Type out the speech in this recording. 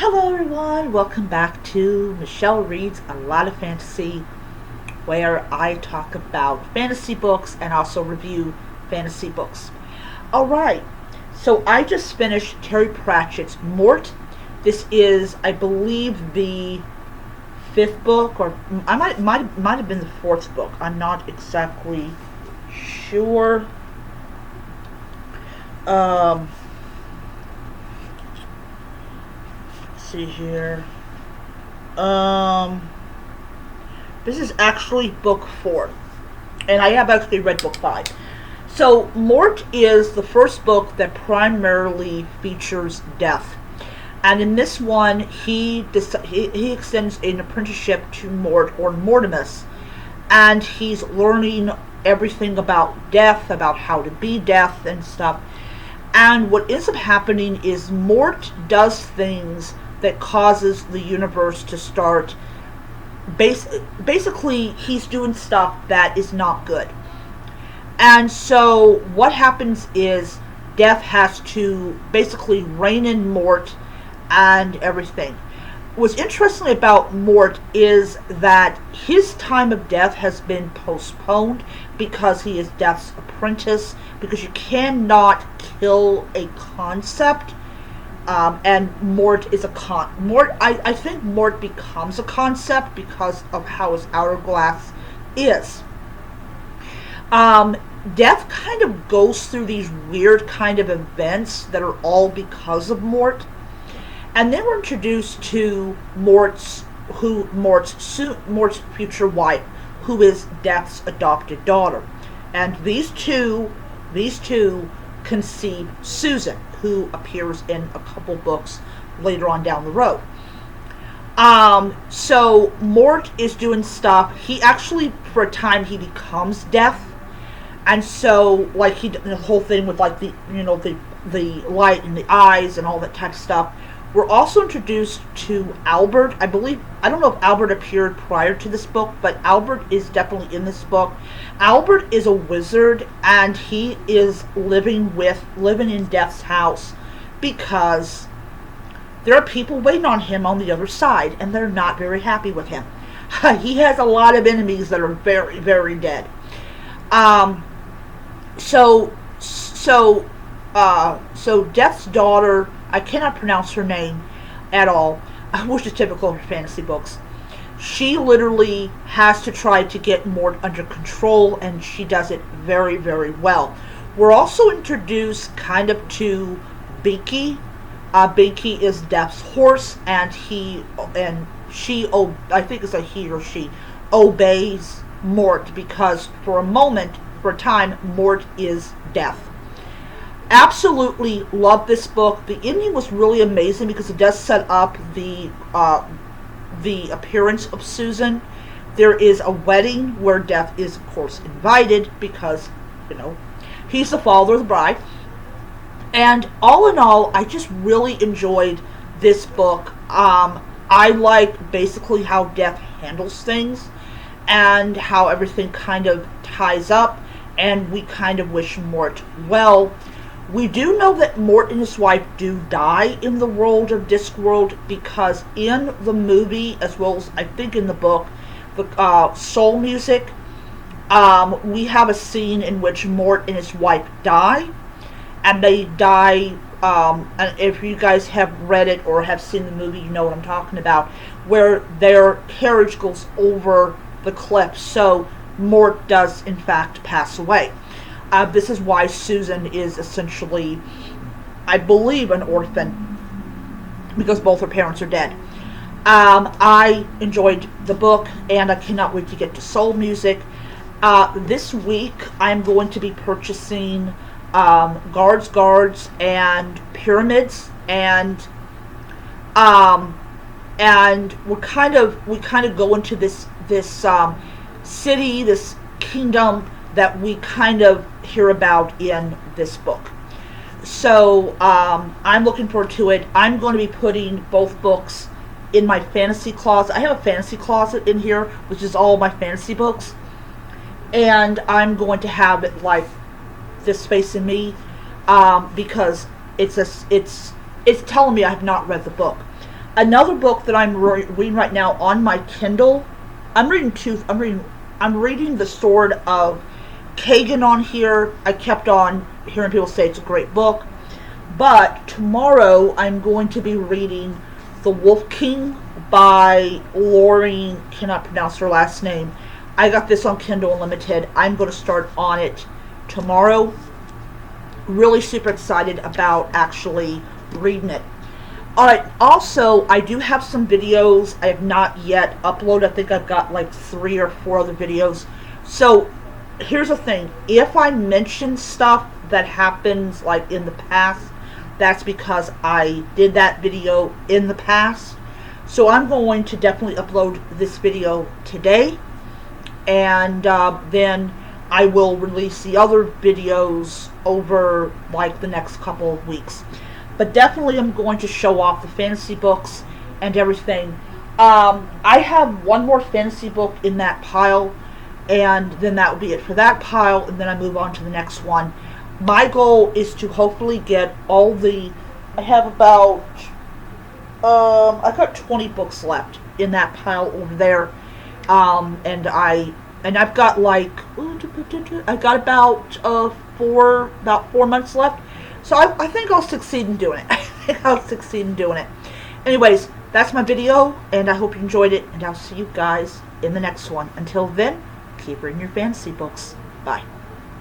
Hello everyone, welcome back to Michelle Reads A Lot of Fantasy, where I talk about fantasy books and also review fantasy books. Alright, so I just finished Terry Pratchett's Mort. This is, I believe, the fifth book, or I might have been the fourth book. I'm not exactly sure. Um, let's see here. Um, this is actually book 4, and I have actually read book 5. So, Mort is the first book that primarily features death. And in this one, he extends an apprenticeship to Mort, or Mortimus, and he's learning everything about death, about how to be death and stuff. And what ends up happening is Mort does things that causes the universe to start. Basically, he's doing stuff that is not good. And so what happens is death has to basically rein in Mort and everything. What's interesting about Mort is that his time of death has been postponed because he is Death's apprentice, because you cannot kill a concept. And Mort is a Mort. I think Mort becomes a concept because of how his hourglass is. Death kind of goes through these weird kind of events that are all because of Mort. And then we're introduced to Mort's future wife, who is Death's adopted daughter. And these two conceive Susan, who appears in a couple books later on down the road. So Mort is doing stuff. He actually, for a time, he becomes Death. And so, like, the whole thing with, like, the light in the eyes and all that type of stuff. We're also introduced to Albert. I don't know if Albert appeared prior to this book, but Albert is definitely in this book. Albert is a wizard, and he is living in Death's house because there are people waiting on him on the other side, and they're not very happy with him. He has a lot of enemies that are very, very dead. So Death's daughter, I cannot pronounce her name at all, which is typical of fantasy books. She literally has to try to get Mort under control, and she does it very, very well. We're also introduced kind of to Binky. Binky is Death's horse, and she, I think it's a he or she, obeys Mort because for a time, Mort is Death. Absolutely love this book. The ending was really amazing because it does set up the appearance of Susan. There is a wedding where Death is, of course, invited because, he's the father of the bride. And all in all, I just really enjoyed this book. I like basically how Death handles things and how everything kind of ties up, and we kind of wish Mort well. We do know that Mort and his wife do die in the world of Discworld because in the movie, as well as I think in the book, the Soul Music, we have a scene in which Mort and his wife die, and they die, and if you guys have read it or have seen the movie, you know what I'm talking about, where their carriage goes over the cliff, so Mort does in fact pass away. This is why Susan is essentially, I believe, an orphan, because both her parents are dead. I enjoyed the book, and I cannot wait to get to Soul Music. This week, I'm going to be purchasing Guards, and Pyramids, and we kind of go into this city, this kingdom that we kind of hear about in this book. So I'm looking forward to it. I'm going to be putting both books in my fantasy closet. I have a fantasy closet in here, which is all my fantasy books. And I'm going to have it like this facing me because it's telling me I have not read the book. Another book that I'm reading right now on my Kindle. I'm reading two. I'm reading The Sword of Kagan on here. I kept on hearing people say it's a great book. But tomorrow I'm going to be reading The Wolf King by Lauren, cannot pronounce her last name. I got this on Kindle Unlimited. I'm going to start on it tomorrow. Really super excited about actually reading it. Alright, also, I do have some videos I have not yet uploaded. I think I've got like 3 or 4 other videos. So, here's the thing. If I mention stuff that happens like in the past, that's because I did that video in the past. So I'm going to definitely upload this video today. And then I will release the other videos over like the next couple of weeks. But definitely I'm going to show off the fantasy books and everything. I have one more fantasy book in that pile, and then that will be it for that pile, and then I move on to the next one. My goal is to hopefully get all the... I have about... I've got 20 books left in that pile over there. And I've got like... I got about 4 months left. So I think I'll succeed in doing it. Anyways, that's my video, and I hope you enjoyed it, and I'll see you guys in the next one. Until then, keep reading your fantasy books. Bye.